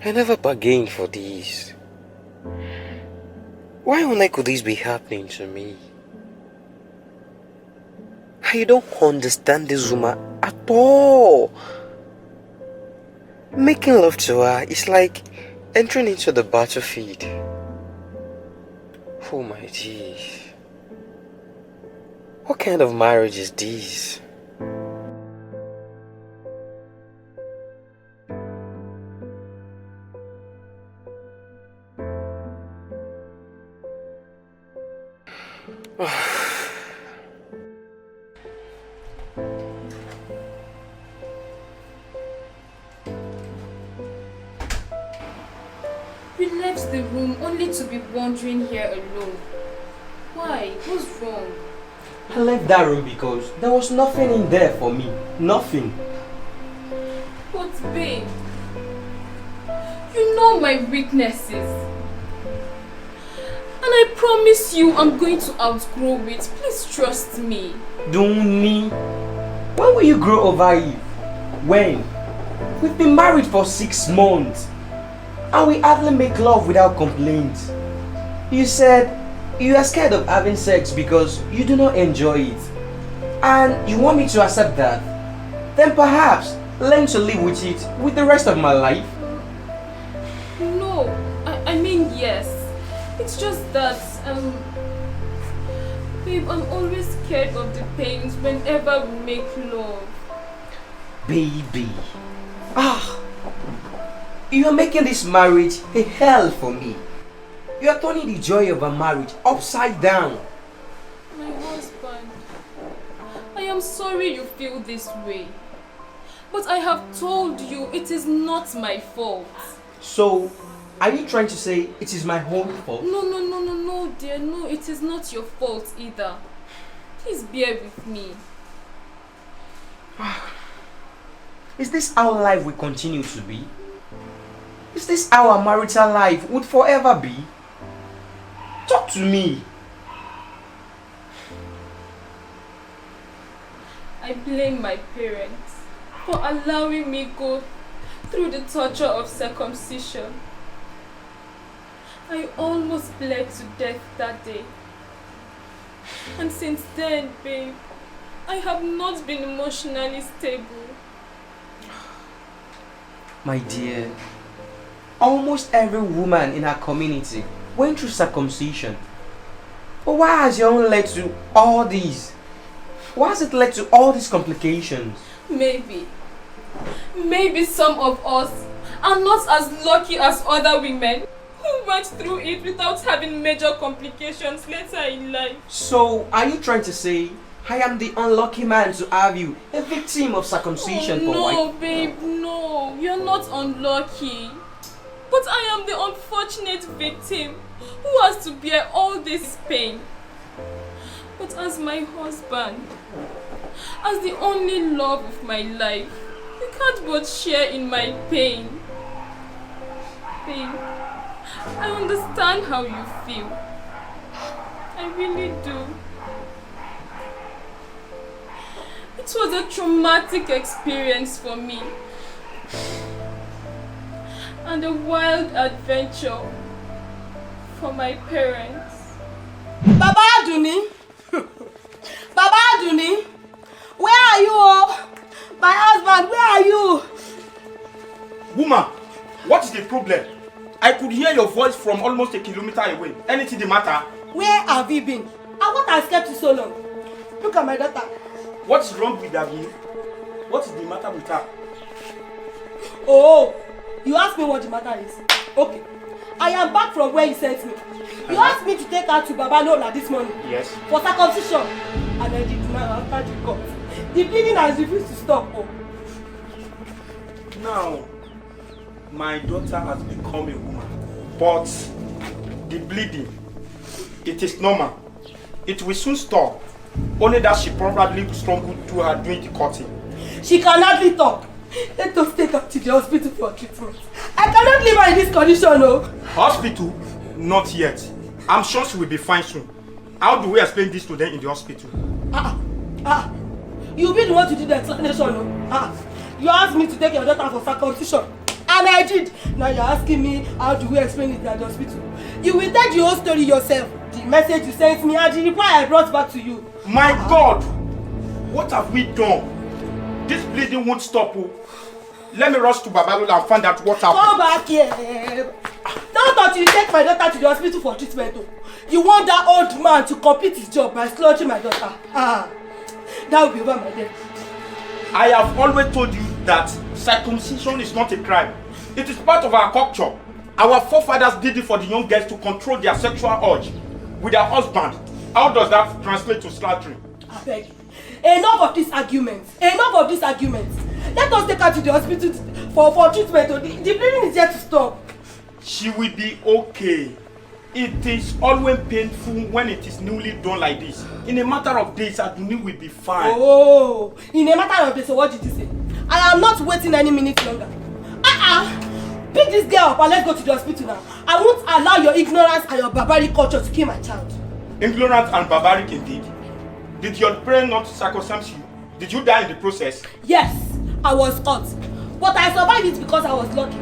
I never bargained for this. Why on earth could this be happening to me? I don't understand this woman at all. Making love to her is like entering into the battlefield. Oh my jeez. What kind of marriage is this? We left the room only to be wandering here alone. Why? What's wrong? I left that room because there was nothing in there for me. Nothing. But babe, you know my weaknesses. And I promise you I'm going to outgrow it. Please trust me. Don't me. When will you grow over it? When? We've been married for 6 months. And we hardly make love without complaints. You said you are scared of having sex because you do not enjoy it. And you want me to accept that? Then perhaps learn to live with it with the rest of my life. No, I mean yes. It's just that, babe, I'm always scared of the pains whenever we make love. Baby. You are making this marriage a hell for me. You are turning the joy of a marriage upside down. My husband, I am sorry you feel this way. But I have told you it is not my fault. So, are you trying to say it is my own fault? No, dear. No, it is not your fault either. Please bear with me. Is this how life will continue to be? Is this how our marital life would forever be? Talk to me. I blame my parents for allowing me go through the torture of circumcision. I almost bled to death that day. And since then, babe, I have not been emotionally stable. My dear, almost every woman in our community went through circumcision. But why has your own led to all these? Why has it led to all these complications? Maybe some of us are not as lucky as other women who went through it without having major complications later in life. So, are you trying to say I am the unlucky man to have you a victim of circumcision for wife? No, babe, no. You're not unlucky. But I am the unfortunate victim who has to bear all this pain. But as my husband, as the only love of my life, you can't but share in my pain. Babe, I understand how you feel. I really do. It was a traumatic experience for me. And a wild adventure for my parents. Baba Aduni! Baba Aduni! Where are you? Oh? My husband, where are you? Woman, what is the problem? I could hear your voice from almost a kilometer away. Anything the matter? Where have you been? And what has kept you so long? Look at my daughter. What is wrong with Davine? What is the matter with her? Oh, you asked me what the matter is. Okay. I am back from where you sent me. You asked me to take her to Baba Nola this morning. Yes. For circumcision. And I did now after the court. The bleeding has refused to stop. Oh. Now, my daughter has become a woman. But the bleeding, it is normal. It will soon stop. Only that she probably struggled through her doing the cutting. She can hardly talk. Let us take her to the hospital for treatment. I cannot leave her in this condition, no. Hospital? Not yet. I'm sure she will be fine soon. How do we explain this to them in the hospital? You'll be the one to do the explanation, no. You asked me to take your daughter for circumcision. And I did. Now you're asking me how do we explain it at the hospital. You will tell the whole story yourself. The message you sent me and the reply I brought back to you. My God! What have we done? This bleeding won't stop. Oh. Let me rush to Babalola and find out what happened. Come back here. Don't thought you take my daughter to the hospital for treatment. Oh. You want that old man to complete his job by slaughtering my daughter. That will be over my death. I have always told you that circumcision is not a crime. It is part of our culture. Our forefathers did it for the young girls to control their sexual urge with their husband. How does that translate to slaughtering? I beg. Enough of these arguments. Enough of these arguments. Let us take her to the hospital for treatment. The bleeding is here to stop. She will be okay. It is always painful when it is newly done like this. In a matter of days, Aduni will be fine. Oh, in a matter of days, so what did you say? I am not waiting any minute longer. Pick this girl up and let's go to the hospital now. I won't allow your ignorance and your barbaric culture to kill my child. Ignorant and barbaric indeed. Did your parents not circumcise you? Did you die in the process? Yes, I was hurt. But I survived it because I was lucky.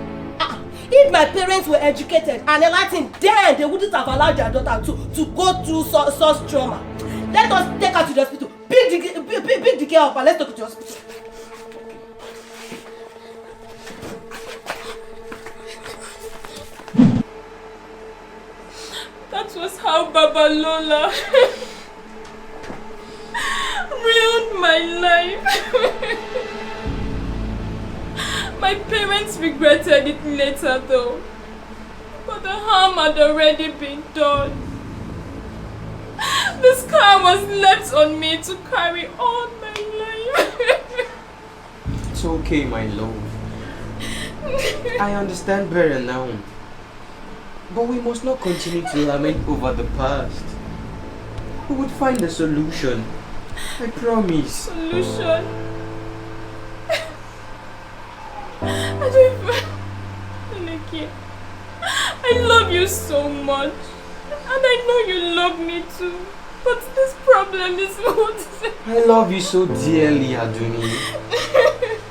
If my parents were educated and enlightened, then they wouldn't have allowed their daughter to go through such trauma. Let us take her to the hospital. Pick the girl up and let's take her to the hospital. That was how Babalola ruined my life. My parents regretted it later though, but the harm had already been done. The scar was left on me to carry all my life. It's okay, my love. I understand better now. But we must not continue to lament over the past. We would find a solution. I promise. Solution? I don't even... Niki, I love you so much. And I know you love me too. But this problem is what... I love you so dearly, Aduni.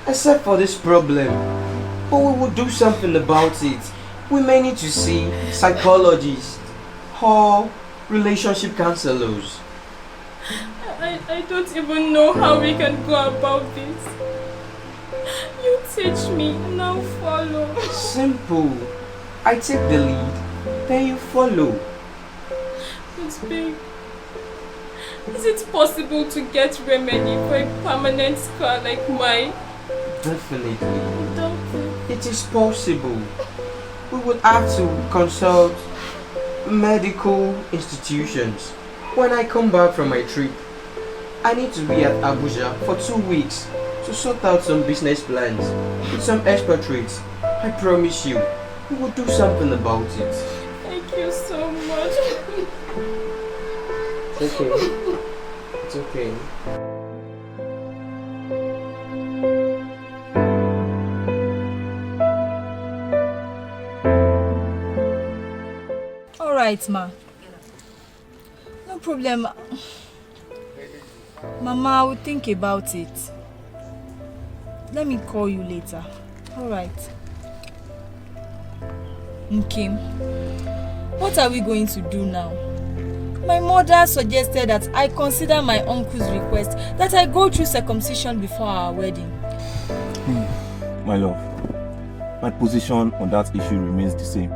Except for this problem. But we will do something about it. We may need to see psychologists or relationship counselors. I don't even know how we can go about this. You teach me and I'll follow. Simple. I take the lead, then you follow. But babe, is it possible to get remedy for a permanent scar like mine? Definitely. Doctor. It is possible. We would have to consult medical institutions. When I come back from my trip, I need to be at Abuja for 2 weeks to sort out some business plans with some expatriates. I promise you, we will do something about it. Thank you so much. It's okay. It's okay. Alright, ma. No problem. Mama, I will think about it. Let me call you later. Alright. Nkim, what are we going to do now? My mother suggested that I consider my uncle's request that I go through circumcision before our wedding. My love, my position on that issue remains the same.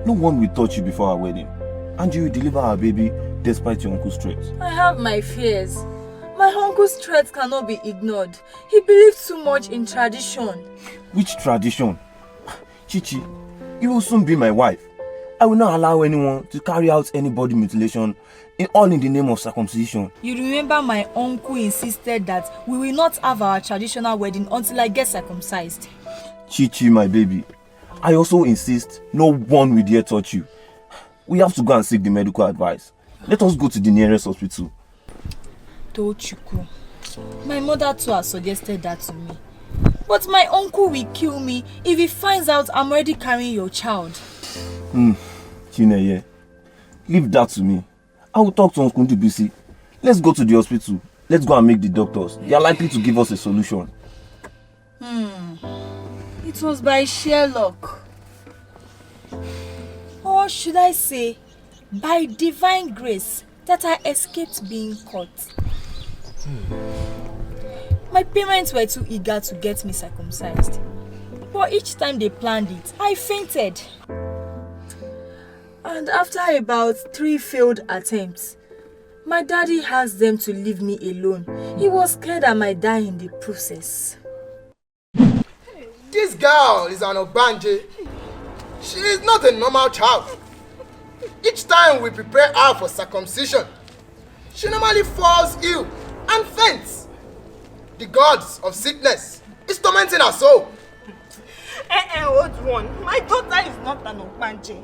No one will touch you before our wedding, and you will deliver our baby despite your uncle's threats. I have my fears. My uncle's threats cannot be ignored. He believes too much in tradition. Which tradition? Chichi, you will soon be my wife. I will not allow anyone to carry out any body mutilation, all in the name of circumcision. You remember my uncle insisted that we will not have our traditional wedding until I get circumcised. Chichi, my baby, I also insist no one will dare touch you. We have to go and seek the medical advice. Let us go to the nearest hospital. Tochukwu, my mother too has suggested that to me. But my uncle will kill me if he finds out I'm already carrying your child. Chineye, leave that to me. I will talk to Uncle Ndubisi. Let's go to the hospital. Let's go and meet the doctors. They are likely to give us a solution. If It was by sheer luck. Or should I say, by divine grace that I escaped being caught. My parents were too eager to get me circumcised. But each time they planned it, I fainted. And after about 3 failed attempts, my daddy asked them to leave me alone. He was scared I might die in the process. This girl is an Ogbanje. She is not a normal child. Each time we prepare her for circumcision, she normally falls ill and faints. The gods of sickness is tormenting her soul. Hold on. My daughter is not an Ogbanje.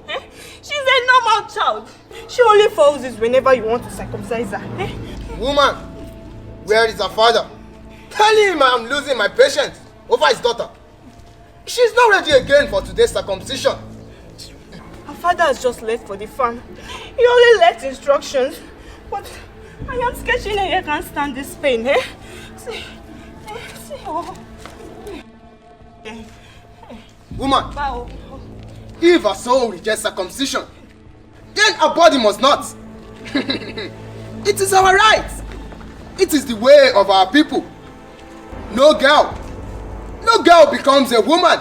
She's a normal child. She only falls this whenever you want to circumcise her. Woman, where is her father? Tell him I'm losing my patience over his daughter. She's not ready again for today's circumcision. Her father has just left for the farm. He only left instructions. But I am sketching and I can't stand this pain. See, oh. Woman, Wow. if her soul rejects circumcision, then her body must not. It is our right. It is the way of our people. No girl becomes a woman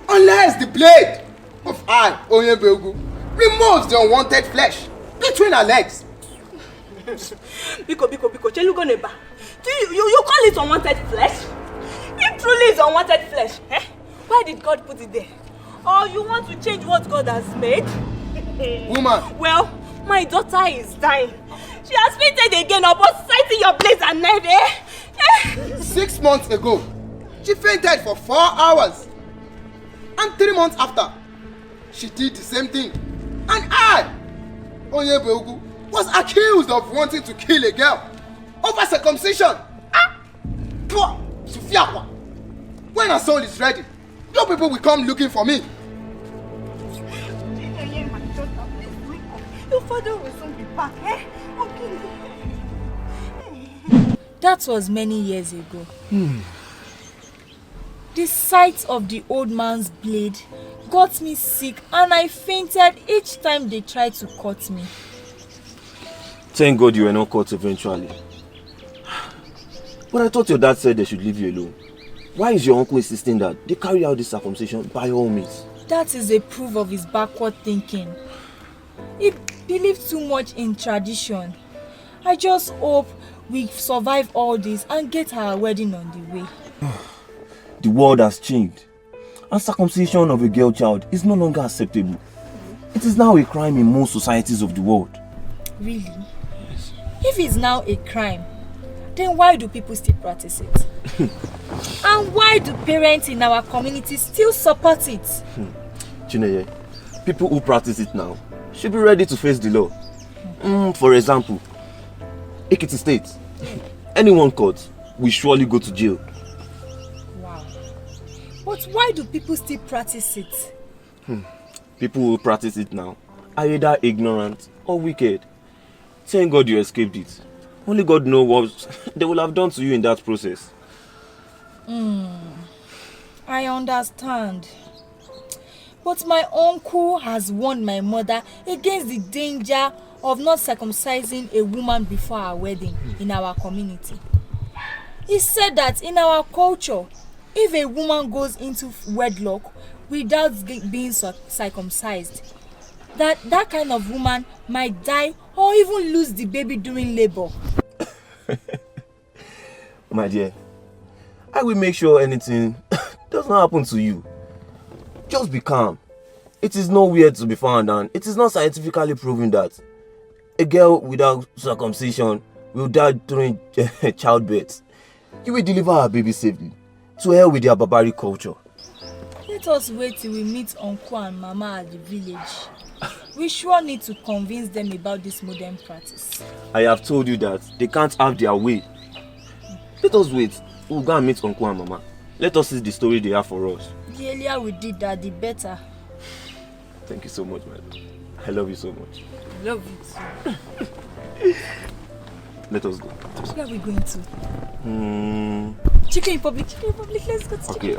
unless the blade of I, Onyebegu, removes the unwanted flesh between her legs. Biko, Chelugo neba. You call it unwanted flesh? It truly is unwanted flesh. Why did God put it there? Or you want to change what God has made? Woman. Well, my daughter is dying. She has fainted again upon sighting your blades and knife. 6 months ago, she fainted for 4 hours. And 3 months after, she did the same thing. And I, Onyebegu, was accused of wanting to kill a girl over circumcision. When her soul is ready, your people will come looking for me. Your father will soon be back. Okay. That was many years ago. The sight of the old man's blade got me sick and I fainted each time they tried to cut me. Thank God you were not caught eventually. But I thought your dad said they should leave you alone. Why is your uncle insisting that they carry out this circumcision by all means? That is a proof of his backward thinking. He believed too much in tradition. I just hope we survive all this and get our wedding on the way. The world has changed, and circumcision of a girl child is no longer acceptable. It is now a crime in most societies of the world. Really? Yes. If it's now a crime, then why do people still practice it? And why do parents in our community still support it? Chineye, people who practice it now should be ready to face the law. For example, Ekiti State. Anyone caught will surely go to jail. Wow. But why do people still practice it? People who practice it now are either ignorant or wicked. Thank God you escaped it. Only God knows what they will have done to you in that process. I understand. But my uncle has warned my mother against the danger of not circumcising a woman before our wedding in our community. He said that in our culture, if a woman goes into wedlock without being circumcised, that kind of woman might die or even lose the baby during labor. My dear, I will make sure anything does not happen to you. Just be calm. It is nowhere to be found, and it is not scientifically proven that a girl without circumcision will die during childbirth. You will deliver her baby safely. To hell with their barbaric culture. Let us wait till we meet Uncle and Mama at the village. We sure need to convince them about this modern practice. I have told you that they can't have their way. Let us wait. We'll go and meet Uncle and Mama. Let us see the story they have for us. The earlier we did that, the better. Thank you so much, my love. I love you so much. I love you too. Let us go. Where are we going to? Chicken Republic, let's go to Chicken Okay.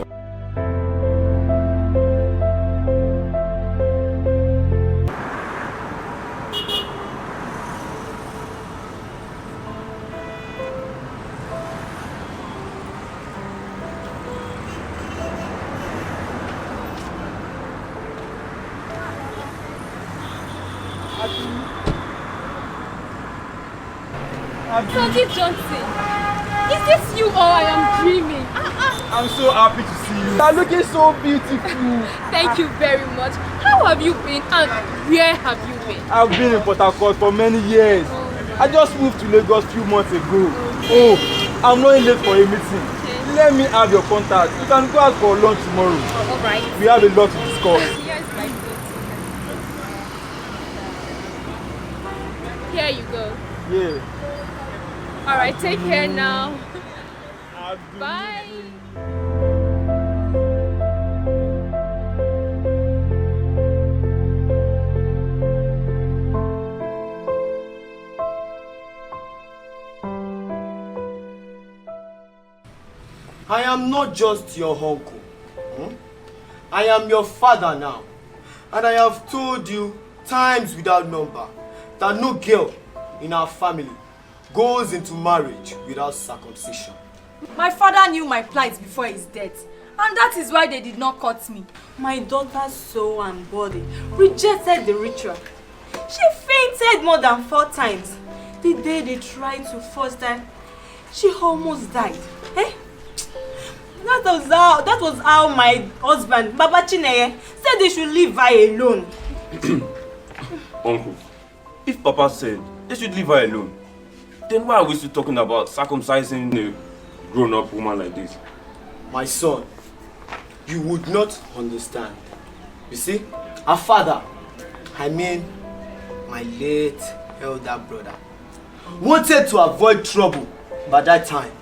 Sandy Johnson, is this you or I am dreaming? I'm so happy to see you. You're looking so beautiful. Thank you very much. How have you been and where have you been? I've been in Port Harcourt for many years. I just moved to Lagos a few months ago. Oh, I'm running late for a meeting. Let me have your contact. You can go out for lunch tomorrow. Alright. We have a lot to discuss. Here's my food. Here you go. Yeah. Alright, take care now. Bye. I am not just your uncle. I am your father now. And I have told you times without number that no girl in our family goes into marriage without circumcision. My father knew my plight before his death, and that is why they did not cut me. My daughter's soul and body rejected the ritual. She fainted more than 4 times. The day they tried to force her, she almost died. Eh? That was how my husband, Baba Chineye, said they should leave her alone. Uncle, if Papa said they should leave her alone, then why are we still talking about circumcising a grown-up woman like this? My son, you would not understand. You see, our father, I mean my late elder brother, wanted to avoid trouble by that time.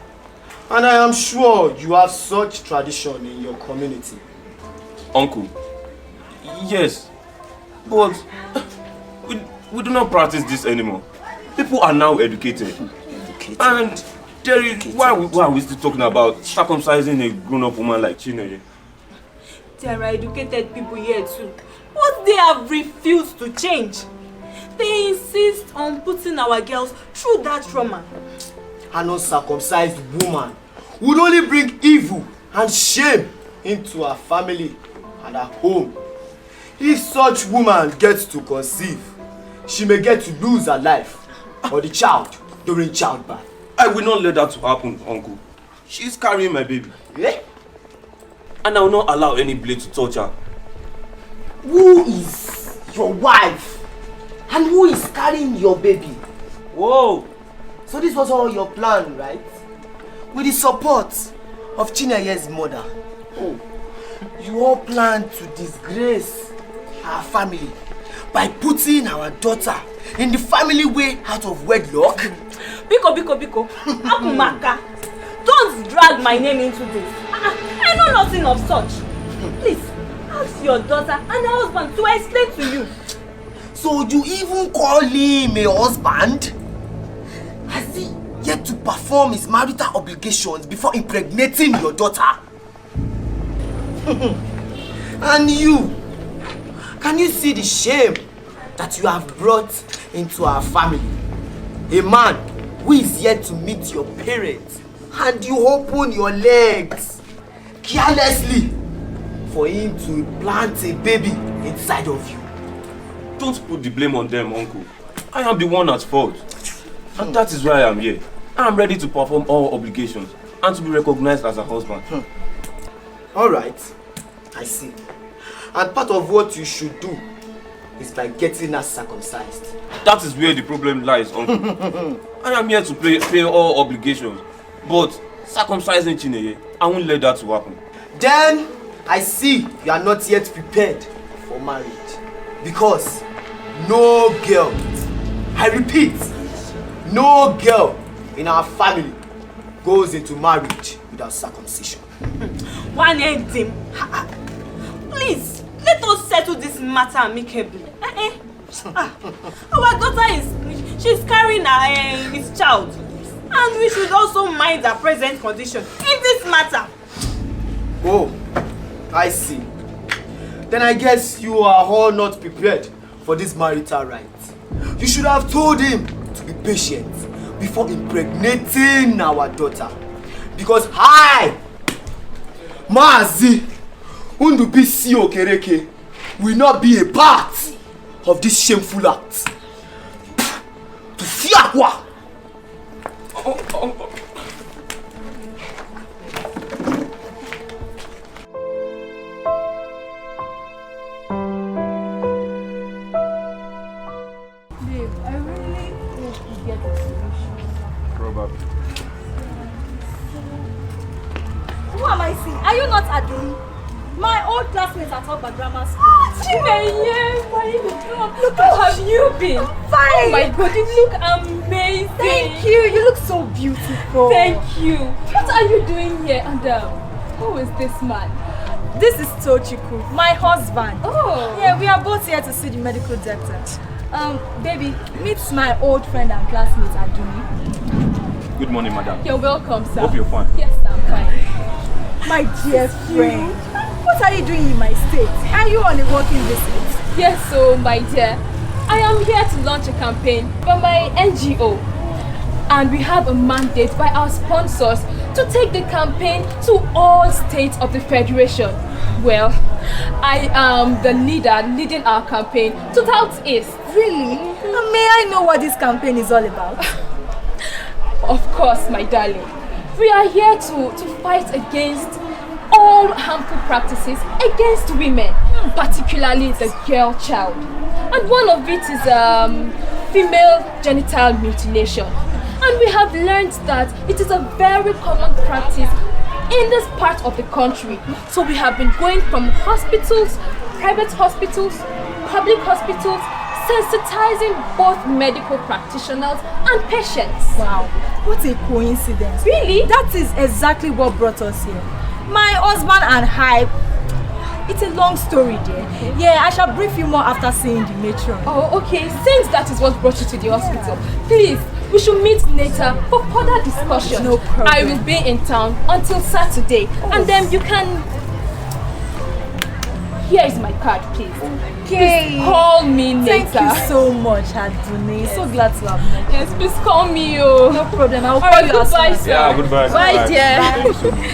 And I am sure you have such tradition in your community. Uncle, yes, but we do not practice this anymore. People are now educated. And there is, why are we still talking about circumcising a grown-up woman like Chineye? There are educated people here too, but they have refused to change. They insist on putting our girls through that trauma. An uncircumcised woman would only bring evil and shame into her family and her home. If such woman gets to conceive, she may get to lose her life or the child during childbirth. I will not let that to happen, Uncle. She is carrying my baby. Eh? And I will not allow any blade to touch her. Who is your wife? And who is carrying your baby? Whoa! So this was all your plan, right? With the support of Chineye's mother. Oh, you all planned to disgrace our family by putting our daughter in the family way out of wedlock? Biko, Akumaka, don't drag my name into this. I know nothing of such. Please, ask your daughter and her husband to explain to you. So you even call him a husband? Has he yet to perform his marital obligations before impregnating your daughter? And you, can you see the shame that you have brought into our family? A man who is yet to meet your parents, and you open your legs carelessly for him to plant a baby inside of you. Don't put the blame on them, Uncle. I am the one at fault. And that is why I am here. I am ready to perform all obligations and to be recognized as a husband. Alright, I see. And part of what you should do is by getting us circumcised. That is where the problem lies, Uncle. I am here to pay all obligations. But circumcising Chineye, I won't let that to happen. Then I see you are not yet prepared for marriage. Because no girl, I repeat, no girl in our family goes into marriage without circumcision. One end him. Please, let us settle this matter amicably. Our daughter she's carrying his child. And we should also mind our present condition in this matter. Oh, I see. Then I guess you are all not prepared for this marital rite. You should have told him to be patient before impregnating our daughter. Because I, Mazi Undubisi Okereke, will not be a part of this shameful act. To Fiakwa! See, are you not Adoni? My old classmates at Hogba Grammar School. Chinenye, look, how have you been? Fine. Oh my God, you look amazing. Thank you. You look so beautiful. Thank you. What are you doing here? And who is this man? This is Tochukwu, my husband. Oh. Yeah, we are both here to see the medical doctor. Baby, meet my old friend and classmate Adoni. Good morning, madam. You're welcome, sir. Hope you're fine. Yes, I'm fine. My dear friend, what are you doing in my state? Are you on a working visit? Yes, so my dear, I am here to launch a campaign for my NGO. And we have a mandate by our sponsors to take the campaign to all states of the Federation. Well, I am the leader leading our campaign to Southeast. Really? May I know what this campaign is all about? Of course, my darling. We are here to fight against all harmful practices against women, particularly the girl child. And one of it is female genital mutilation. And we have learned that it is a very common practice in this part of the country. So we have been going from hospitals, private hospitals, public hospitals, sensitizing both medical practitioners and patients. Wow, what a coincidence. Really? That is exactly what brought us here. My husband and I, it's a long story dear. Yeah, I shall brief you more after seeing the matron. Oh, okay. Since that is what brought you to the hospital, please, we should meet later for further discussion. No problem. I will be in town until Saturday, and then you can... Here is my card, please. Okay. Please call me later. Thank you so much, Adoni. Yes. So glad to have met you. Yes, please call me. Oh. No problem. I will All call right, you as soon goodbye, as- sir. Yeah, goodbye. Bye, dear. Thank you so much.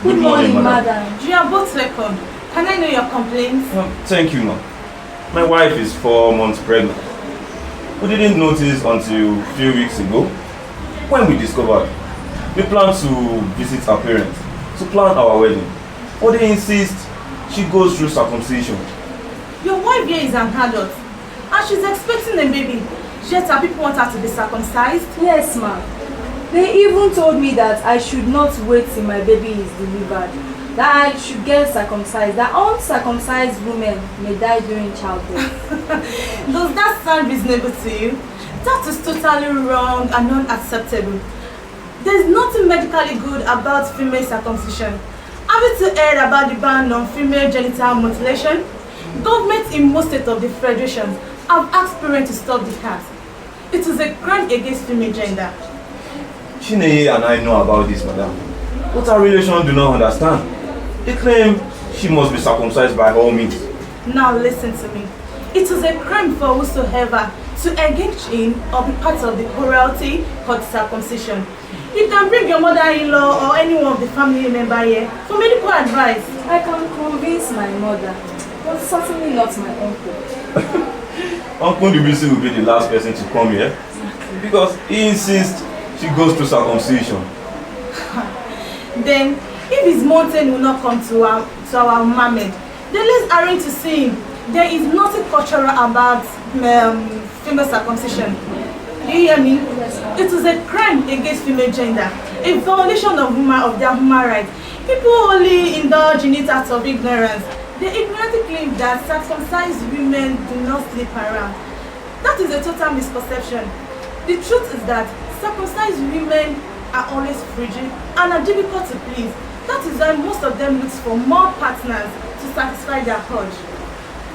Good morning, madam. madam. You are both welcome. Can I know your complaints? Thank you, ma'am. My wife is 4 months pregnant. We didn't notice until a few weeks ago when we discovered. We planned to visit her parents to plan our wedding. But they insist she goes through circumcision. Your wife here is an adult and she's expecting a baby. Yet her people want her to be circumcised. Yes, ma'am. They even told me that I should not wait till my baby is delivered. That I should get circumcised. That uncircumcised women may die during childbirth. Does that sound reasonable to you? That is totally wrong and unacceptable. There's nothing medically good about female circumcision. Have you heard about the ban on female genital mutilation? Governments in most states of the Federation have asked parents to stop the act. It is a crime against female gender. Chineye and I know about this, madam. But our relation do not understand. They claim she must be circumcised by all means. Now listen to me. It is a crime for whosoever to engage in or be part of the cruelty called circumcision. You can bring your mother-in-law or any one of the family member here for medical advice. I can convince my mother, but certainly not my uncle. Uncle Dubisi will be the last person to come here because he insists she goes through circumcision. Then, if his mountain will not come to our Mohammed, then let's arrange to see him. There is nothing cultural about female circumcision. Do you hear me? It is a crime against female gender, a violation of their human rights. People only indulge in it out of ignorance. They ignorantly claim that circumcised women do not sleep around. That is a total misconception. The truth is that circumcised women are always frigid and are difficult to please. That is why most of them look for more partners to satisfy their urge.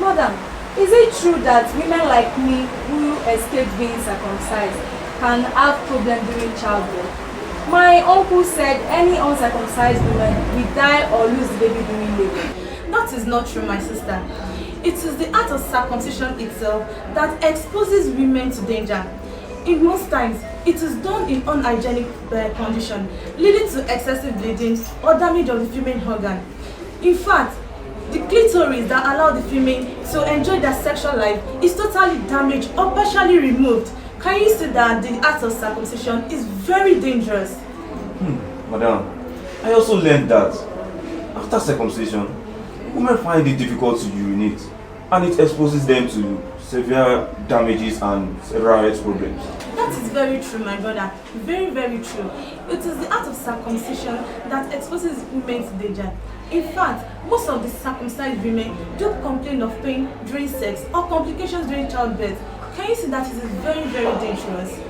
Madam, is it true that women like me who escape being circumcised can have problems during childbirth? My uncle said any uncircumcised woman will die or lose the baby during labor. That is not true, my sister. It is the act of circumcision itself that exposes women to danger. In most times, it is done in unhygienic condition, leading to excessive bleeding or damage of the female organ. In fact, the clitoris that allow the female to enjoy their sexual life is totally damaged or partially removed. Can you see that the act of circumcision is very dangerous? Madam, I also learned that after circumcision, women find it difficult to urinate and it exposes them to severe damages and several health problems. That is very true, my brother. Very, very true. It is the act of circumcision that exposes women to danger. In fact, most of the circumcised women don't complain of pain during sex or complications during childbirth. Can you see that it is very, very dangerous?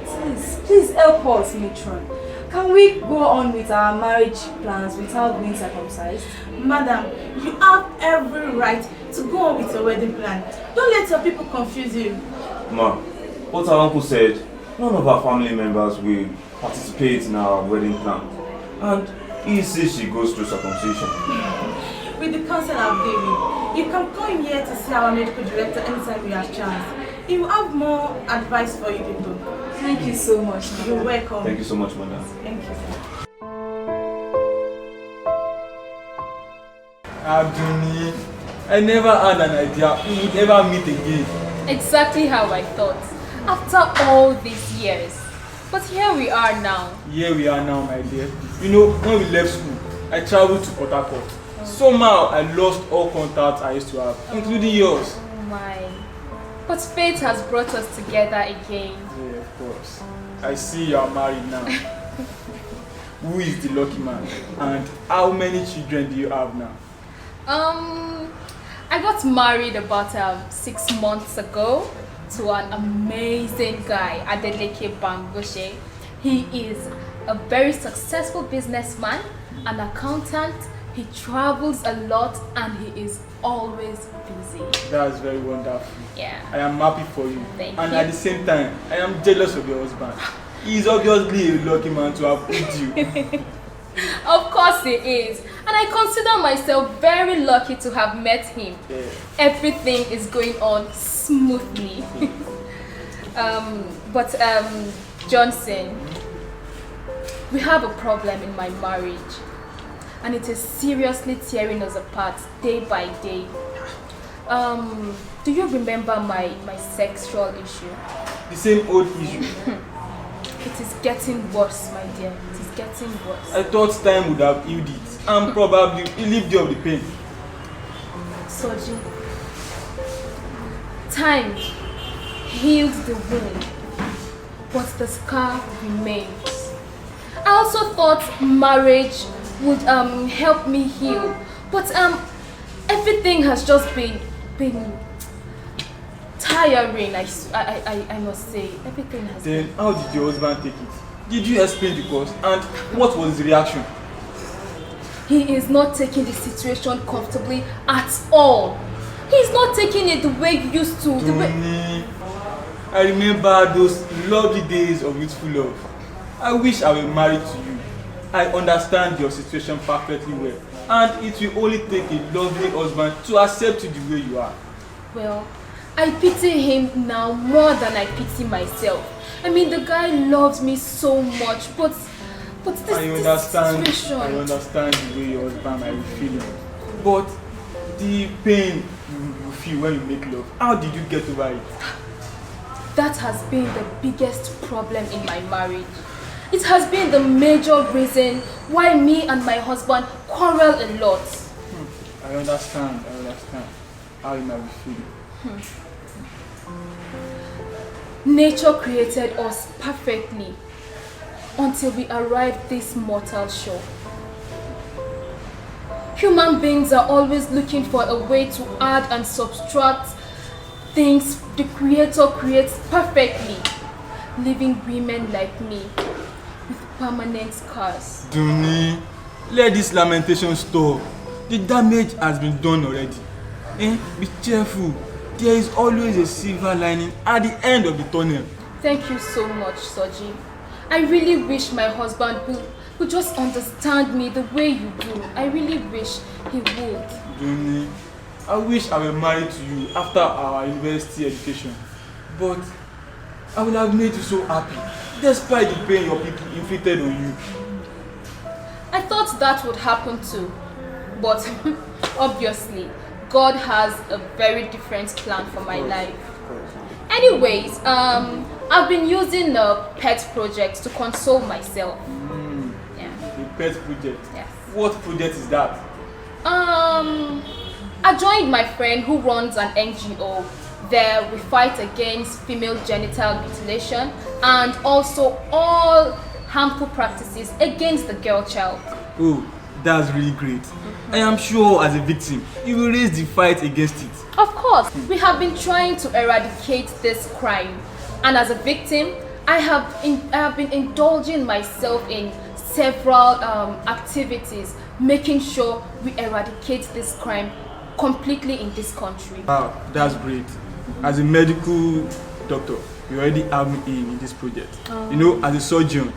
Please help us, matron. Can we go on with our marriage plans without being circumcised? Madam, you have every right to go on with your wedding plan. Don't let your people confuse you. Ma, what our uncle said, none of our family members will participate in our wedding plan. And he says she goes through circumcision. With the counsel of David, you can come here to see our medical director anytime you have chance. He will have more advice for you people. Thank you so much. You're welcome. Thank you so much, madam. Thank you, sir. Abduni, I never had an idea we would ever meet again. Exactly how I thought. After all these years. But here we are now. Here we are now, my dear. You know, when we left school, I traveled to Port Harcourt. Somehow, I lost all contacts I used to have, including yours. Oh my. But fate has brought us together again. Yeah, of course. I see you are married now. Who is the lucky man? And how many children do you have now? I got married about 6 months ago to an amazing guy, Adeleke Bangoshe. He is a very successful businessman, an accountant. He travels a lot and he is always busy. That's very wonderful. Yeah. I am happy for you. Thank and you. at the same time, I am jealous of your husband. He is obviously a lucky man to have with you. Of course he is. And I consider myself very lucky to have met him. Yeah. Everything is going on smoothly. But Johnson, we have a problem in my marriage. And it is seriously tearing us apart day by day. Do you remember my sexual issue? The same old issue. It is getting worse, my dear. It is getting worse. I thought time would have healed it and probably relieved you of the pain. Soji, time healed the wound, but the scar remains. I also thought marriage would help me heal, but everything has just been tiring. I must say, everything has. Then how did your husband take it? Did you explain the cause and what was his reaction? He is not taking the situation comfortably at all. He's not taking it the way you used to. Tony, I remember those lovely days of youthful love. I wish I were married to you. I understand your situation perfectly well, and it will only take a lovely husband to accept you the way you are. Well, I pity him now more than I pity myself. I mean, the guy loves me so much, but this situation. I understand the way your husband might be feeling, but the pain you feel when you make love, how did you get over it? That has been the biggest problem in my marriage. It has been the major reason why me and my husband quarrel a lot. I understand how you might be feeling. Nature created us perfectly until we arrived this mortal shore. Human beings are always looking for a way to add and subtract things the Creator creates perfectly, leaving women like me with permanent scars. Duni, let this lamentation stop. The damage has been done already. Be cheerful. There is always a silver lining at the end of the tunnel. Thank you so much, Soji. I really wish my husband would just understand me the way you do. I really wish he would. Duni, I wish I were married to you after our university education. But I would have made you so happy, despite the pain your people inflicted on you. I thought that would happen too. But obviously, God has a very different plan for my life. Anyways, I've been using a pet project to console myself. Yeah. A pet project? Yes. What project is that? I joined my friend who runs an NGO. There we fight against female genital mutilation and also all harmful practices against the girl child. Oh, that's really great. I am sure as a victim, you will raise the fight against it. Of course, we have been trying to eradicate this crime, and as a victim, I have been indulging myself in several activities, making sure we eradicate this crime completely in this country. Wow, that's great. As a medical doctor, you already have me in this project. You know, as a surgeon,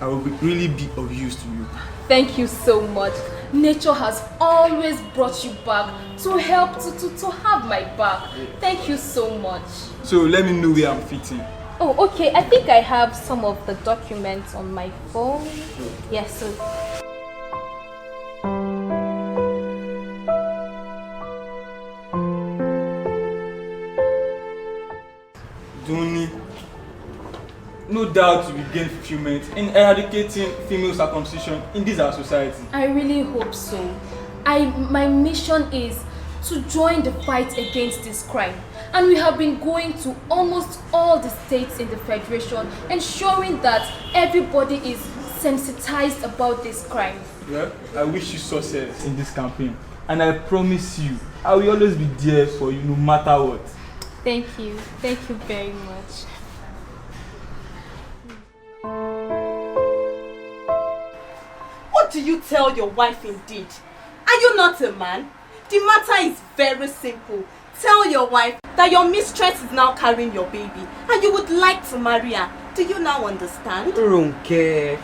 I will really be of use to you. Thank you so much. Nature has always brought you back to help to have my back. Thank you so much. So let me know where I'm fitting. Oh, okay. I think I have some of the documents on my phone. Yes, so Dunni, no doubt you will gain fulfillment in eradicating female circumcision in this our society. I really hope so. My mission is to join the fight against this crime, and we have been going to almost all the states in the Federation, ensuring that everybody is sensitized about this crime. Well, I wish you success in this campaign, and I promise you, I will always be there for you no matter what. Thank you very much. What do you tell your wife indeed? Are you not a man? The matter is very simple. Tell your wife that your mistress is now carrying your baby and you would like to marry her. Do you now understand? Ronke,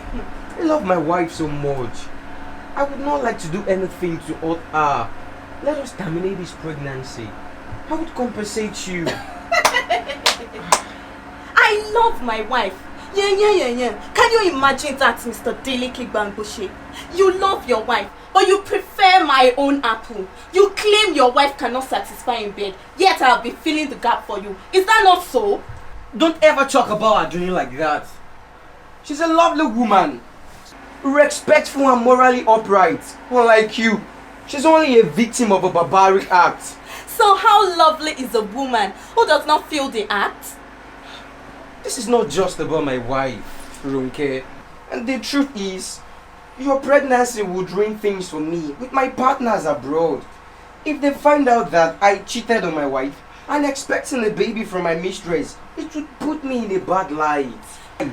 I love my wife so much. I would not like to do anything to hurt her. Let us terminate this pregnancy. I would compensate you. I love my wife. Yeah. Can you imagine that, Mr. Deleke Bangboshe? You love your wife, but you prefer my own apple. You claim your wife cannot satisfy in bed, yet I'll be filling the gap for you. Is that not so? Don't ever talk about her doing like that. She's a lovely woman. Respectful and morally upright. Unlike you. She's only a victim of a barbaric act. So how lovely is a woman who does not feel the act? This is not just about my wife, Ronke. And the truth is, your pregnancy would ruin things for me with my partners abroad. If they find out that I cheated on my wife and expecting a baby from my mistress, it would put me in a bad light. The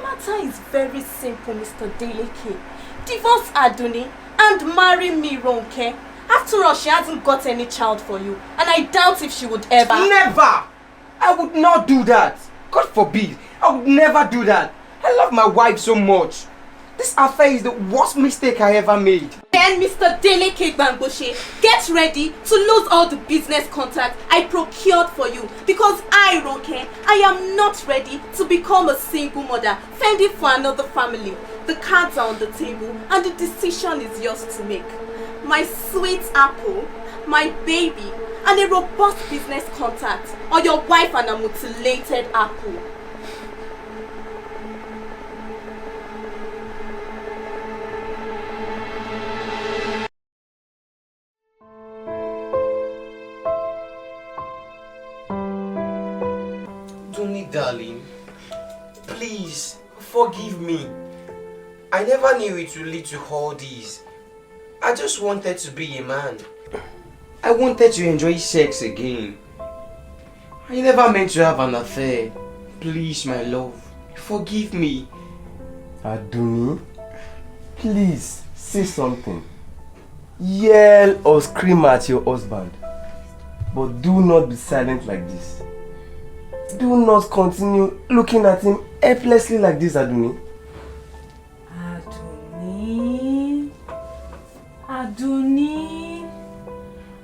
matter is very simple, Mr. Deleke. Divorce Aduni and marry me, Ronke. After all, she hasn't got any child for you, and I doubt if she would ever. Never! I would not do that. God forbid. I would never do that. I love my wife so much. This affair is the worst mistake I ever made. Then, Mr. Deleke Bangboshe, get ready to lose all the business contacts I procured for you, because I, Ronke, I am not ready to become a single mother, fending for another family. The cards are on the table, and the decision is yours to make. My sweet apple, my baby, and a robust business contact, or your wife and a mutilated apple. Dunni, darling, please forgive me. I never knew it would lead to all this. I just wanted to be a man. I wanted to enjoy sex again. I never meant to have an affair. Please, my love, forgive me. Aduni, please say something. Yell or scream at your husband. But do not be silent like this. Do not continue looking at him helplessly like this, Aduni. Aduni,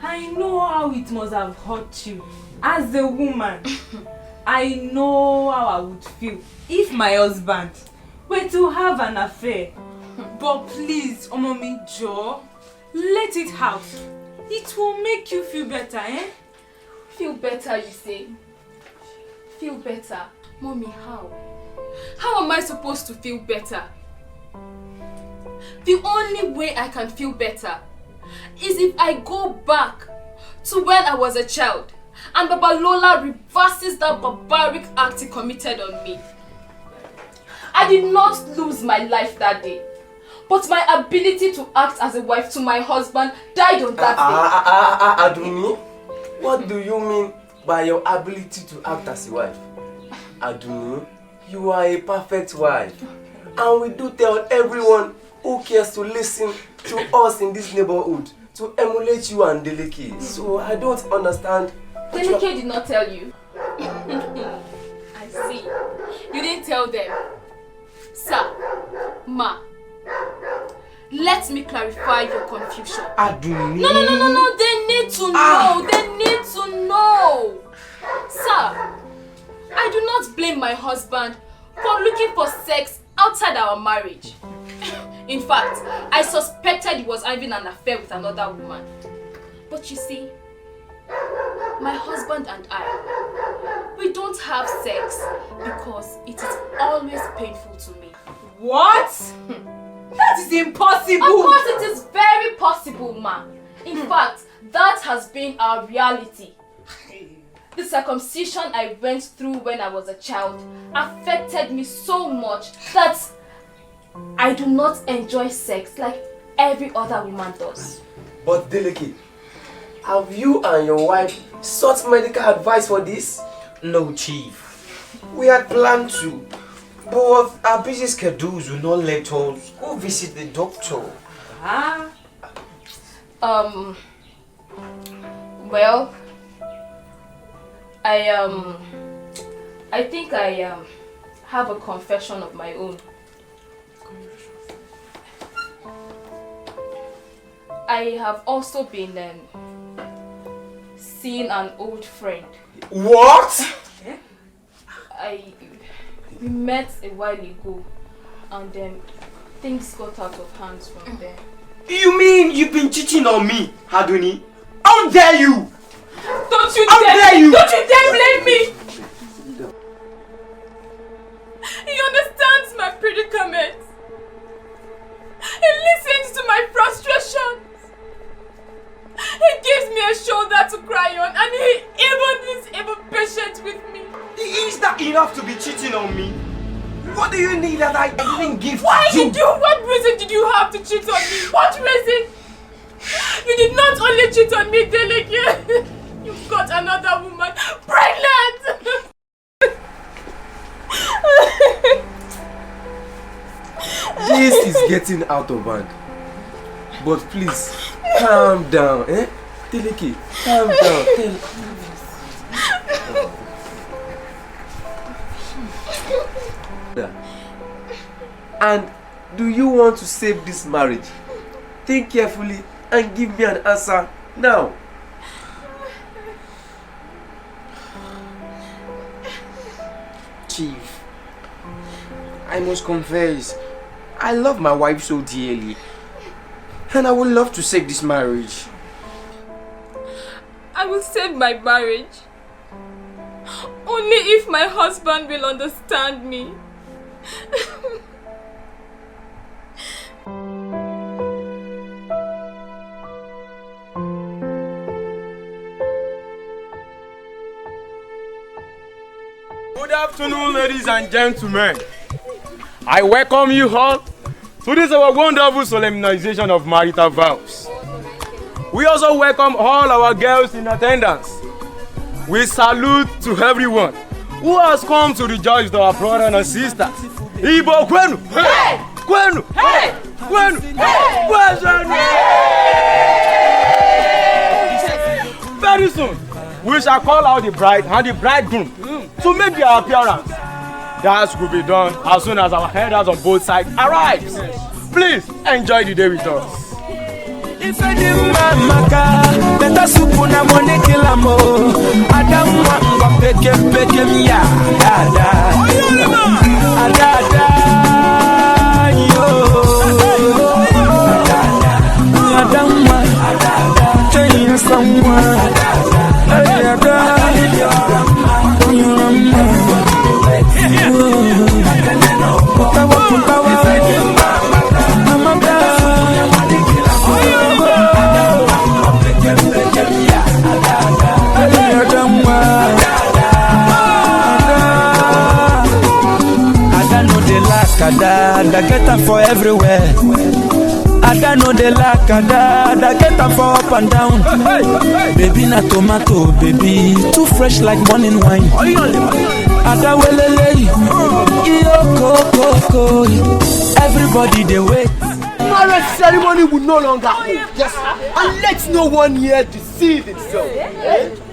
I know how it must have hurt you. As a woman, I know how I would feel if my husband were to have an affair. But please, Omomi Jo, let it out. It will make you feel better, eh? Feel better, you say? Feel better? Mommy, how? How am I supposed to feel better? The only way I can feel better is if I go back to when I was a child and Baba Lola reverses that barbaric act he committed on me. I did not lose my life that day. But my ability to act as a wife to my husband died on that day. Aduni, what do you mean by your ability to act as a wife? Aduni, you are a perfect wife. And we do tell everyone who cares to listen to us in this neighborhood to emulate you and Deleke. So I don't understand. Deleke did not tell you. I see. You didn't tell them. Sir, Ma, let me clarify your confusion. Aduni. No. They need to know. They need to know. Sir, I do not blame my husband for looking for sex outside our marriage. In fact, I suspected he was having an affair with another woman. But you see, my husband and I, we don't have sex because it is always painful to me. What? That is impossible! Of course it is very possible, ma. In fact, that has been our reality. The circumcision I went through when I was a child affected me so much that I do not enjoy sex like every other woman does. But Deleke, have you and your wife sought medical advice for this? No, Chief. We had planned to, but our busy schedules will not let us go visit the doctor. Well, I think I have a confession of my own. I have also been seeing an old friend. What? We met a while ago, and things got out of hands from there. You mean you've been cheating on me, Aduni? How dare you! Don't you How dare you! Don't you dare blame me! He understands my predicament. He listens to my frustrations. He gives me a shoulder to cry on, and he is even patient with me. Is that enough to be cheating on me? What do you need that I didn't give Why to you? did you? What reason did you have to cheat on me? What reason? You did not only cheat on me, Deleke. You got another woman pregnant. This is getting out of hand. But please, calm down, eh? Deleke, calm down. And do you want to save this marriage? Think carefully and give me an answer now. Chief, I must confess, I love my wife so dearly, and I would love to save this marriage. I will save my marriage only if my husband will understand me. Good afternoon, ladies and gentlemen. I welcome you all to this our wonderful solemnization of marital vows. We also welcome all our girls in attendance. We salute to everyone who has come to rejoice with our brothers and sisters. Ibo kwenu, hey! Kwenu, hey! Kwenu, hey! Kwenu, hey! Very soon, we shall call out the bride and the bridegroom to make their appearance. That will be done as soon as our headers on both sides arrives. Please enjoy the day with us. Beta supu na mone kilamo Adamu wa peke peke miya Ada Ada yo Adamu Chaya samwa Ada for everywhere. Ada no dey lack, Ada get am for up and down. Baby na tomato, baby too fresh like morning wine. Ada welele, iyo koko, everybody dey wait. Marriage ceremony will no longer hold. Yes, and let no one here deceive himself.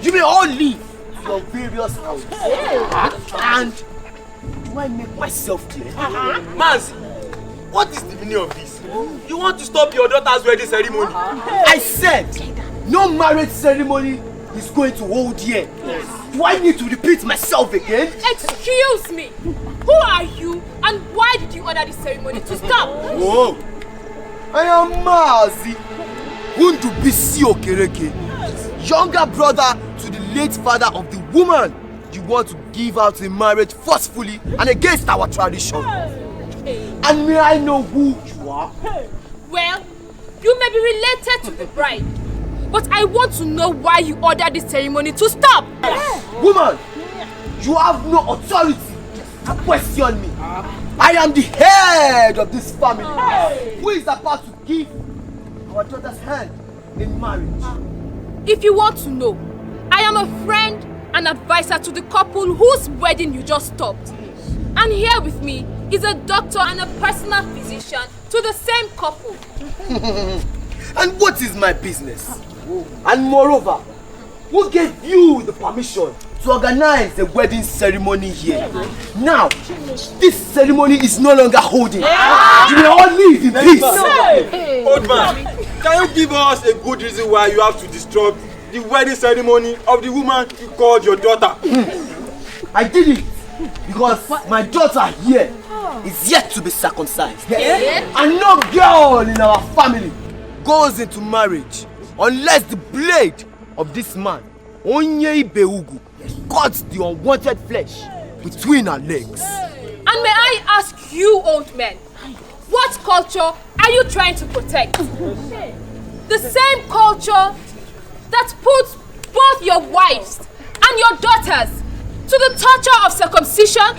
You may all leave your various houses. And do I make myself clear? Manzi, what is the meaning of this? You want to stop your daughter's wedding ceremony? I said no marriage ceremony is going to hold here. Do I need to repeat myself again? Excuse me. Who are you and why did you order this ceremony to stop? Whoa. I am Mazi Hundubisi Okereke, younger brother to the late father of the woman you want to give out in marriage forcefully and against our tradition. And may I know who you are? Well, you may be related to the bride, but I want to know why you ordered this ceremony to stop. Woman, you have no authority to question me. I am the head of this family who is about to give our daughter's hand in marriage. If you want to know, I am a friend and advisor to the couple whose wedding you just stopped. And here with me is a doctor and a personal physician to the same couple. And what is my business? And moreover, who gave you the permission to organize the wedding ceremony here? Now, this ceremony is no longer holding. You may all leave in peace. Old man, can you give us a good reason why you have to disrupt the wedding ceremony of the woman you called your daughter? I did it because my daughter here is yet to be circumcised. And no girl in our family goes into marriage unless the blade of this man, Onye Ibeugu, cuts the unwanted flesh between her legs. And may I ask you, old man, what culture are you trying to protect? The same culture that puts both your wives and your daughters to the torture of circumcision?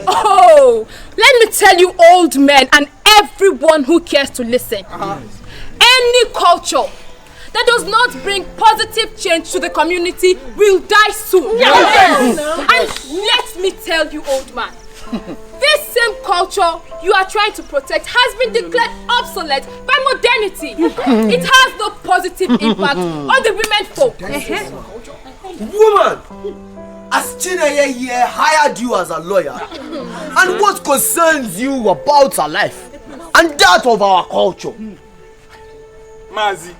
Oh, let me tell you, old men and everyone who cares to listen. Any culture that does not bring positive change to the community will die soon. Yes. And let me tell you, old man, this same culture you are trying to protect has been declared obsolete by modernity. It has no positive impact on the women folk. Woman, as Chineye here hired you as a lawyer, and what concerns you about her life and that of our culture? Mazi,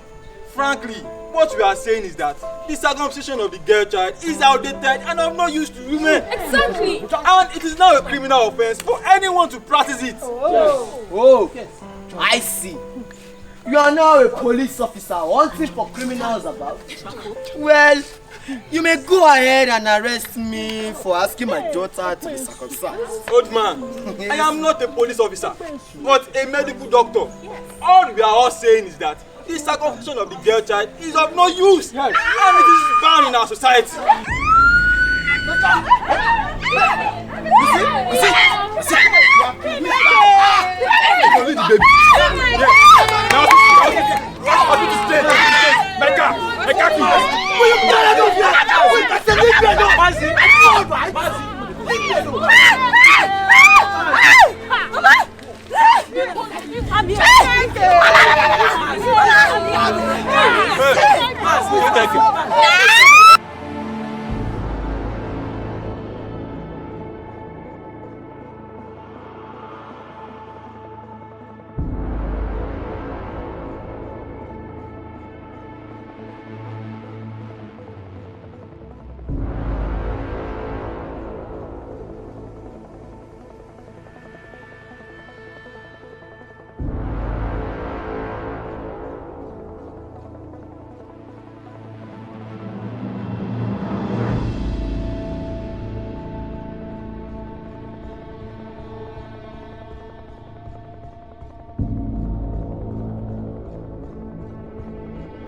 frankly, what we are saying is that the circumcision of the girl child is outdated and of no use to women. Exactly. And it is now a criminal offense for anyone to practice it. Oh, I see. You are now a police officer hunting for criminals about. Well, you may go ahead and arrest me for asking my daughter to be circumcised. Old man, I am not a police officer, but a medical doctor. All we are all saying is that the circumcision of the girl child is of no use, and it is banned in our society. Thank you.